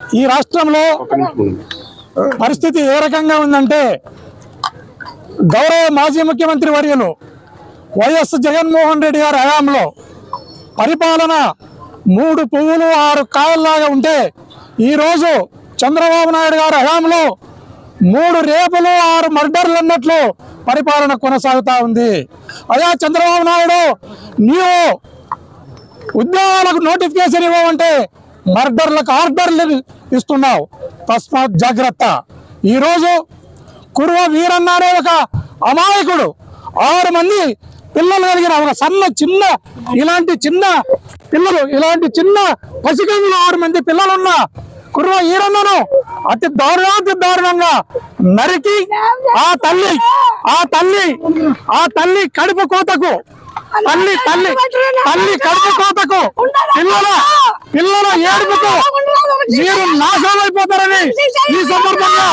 ఈ రాష్ట్రంలో పరిస్థితి ఏ రకంగా ఉందంటే గౌరవ మాజీ ముఖ్యమంత్రి వర్యులు వైఎస్ జగన్మోహన్ రెడ్డి గారి హయాంలో పరిపాలన 3 పువ్వులు 6 కాయల్లాగా ఉంటే ఈరోజు చంద్రబాబు నాయుడు గారి హయాంలో 3 రేపులు 6 మర్డర్లు అన్నట్లు పరిపాలన కొనసాగుతా ఉంది. అయ్యా చంద్రబాబు నాయుడు, నీవు ఉద్యోగాలకు నోటిఫికేషన్ ఇవ్వమంటే మర్డర్లకు ఆర్డర్లు ఇస్తున్నావు, తస్మాత్ జాగ్రత్త. ఈరోజు కుర్వ వీరన్న అనే ఒక అమాయకుడు 6 మంది పిల్లలు కలిగిన ఒక చిన్న ఇలాంటి చిన్న పసికందులు 6 మంది పిల్లలున్న కుర్వ వీరన్నను అతి దారుణంగా నరికి ఆ తల్లి కడుపు కోతకు కడుపు కోతకు పిల్లల ఏడుపుకు మీరు నాశనం అయిపోతారని ఈ సందర్భంగా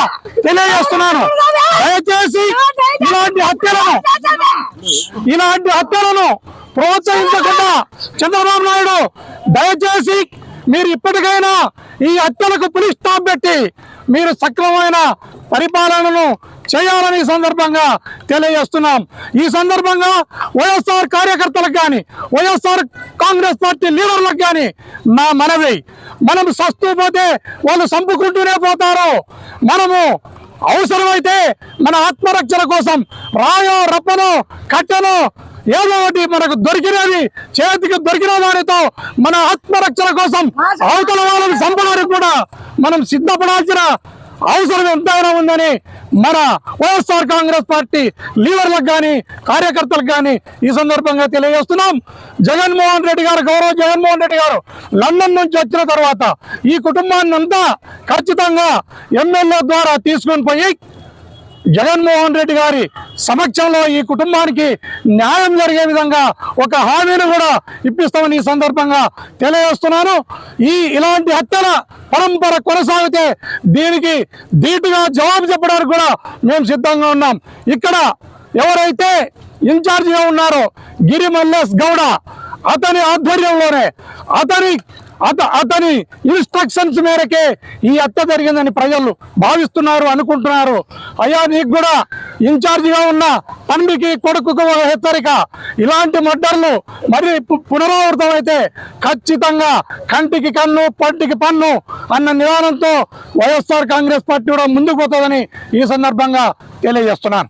తెలియజేస్తున్నాను. దయచేసి ఇలాంటి హత్యలను ప్రోత్సహించకుండా చంద్రబాబు నాయుడు దయచేసి మీరు ఇప్పటికైనా ఈ హత్యలకు పులి స్టాప్ పెట్టి మీరు సక్రమమైన పరిపాలనను చేయాలని సందర్భంగా తెలియజేస్తున్నాం. ఈ సందర్భంగా వైఎస్ఆర్ కార్యకర్తలకు కానీ వైఎస్ఆర్ కాంగ్రెస్ పార్టీ లీడర్లకు కానీ నా మనవి, మనం సస్తూ పోతే వాళ్ళు చంపుకుంటూనే పోతారు. మనము అవసరమైతే మన ఆత్మరక్షణ కోసం రాయో రప్పనో కట్టెనో ఏదో ఒకటి మనకు దొరికినది చేతికి దొరికిన వారితో మన ఆత్మరక్షణ కోసం అవతల వాళ్ళని చంపడానికి కూడా మనం సిద్ధపడాల్సిన అవసరం ఎంతైనా ఉందని మన వైఎస్ఆర్ కాంగ్రెస్ పార్టీ లీడర్లకు కానీ కార్యకర్తలకు కానీ ఈ సందర్భంగా తెలియజేస్తున్నాం. గౌరవ జగన్మోహన్ రెడ్డి గారు లండన్ నుంచి వచ్చిన తర్వాత ఈ కుటుంబాన్ని అంతా ఖచ్చితంగా ఎమ్మెల్యే ద్వారా తీసుకొని పోయి జగన్మోహన్ రెడ్డి గారి సమక్షంలో ఈ కుటుంబానికి న్యాయం జరిగే విధంగా ఒక హామీని కూడా ఇప్పిస్తామని ఈ సందర్భంగా తెలియజేస్తున్నాను. ఇలాంటి హత్యల పరంపర కొనసాగితే దీనికి ధీటుగా జవాబు చెప్పడానికి కూడా మేము సిద్ధంగా ఉన్నాం. ఇక్కడ ఎవరైతే ఇన్ఛార్జిగా ఉన్నారో గిరి మల్లేష్ గౌడ, అతని ఆధ్వర్యంలోనే అతని ఇన్స్ట్రక్షన్స్ మేరకే ఈ హత్య జరిగిందని ప్రజలు భావిస్తున్నారు, అనుకుంటున్నారు. అయ్యా నీకు కూడా ఇన్ఛార్జిగా ఉన్న తండ్రికి కొడుకుకు ఒక హెచ్చరిక, ఇలాంటి మర్డర్లు మరి పునరావృతం అయితే ఖచ్చితంగా కంటికి కన్ను పంటికి పన్ను అన్న నిదానంతో వైఎస్ఆర్ కాంగ్రెస్ పార్టీ కూడా ముందుకు పోతుందని ఈ సందర్భంగా తెలియజేస్తున్నాను.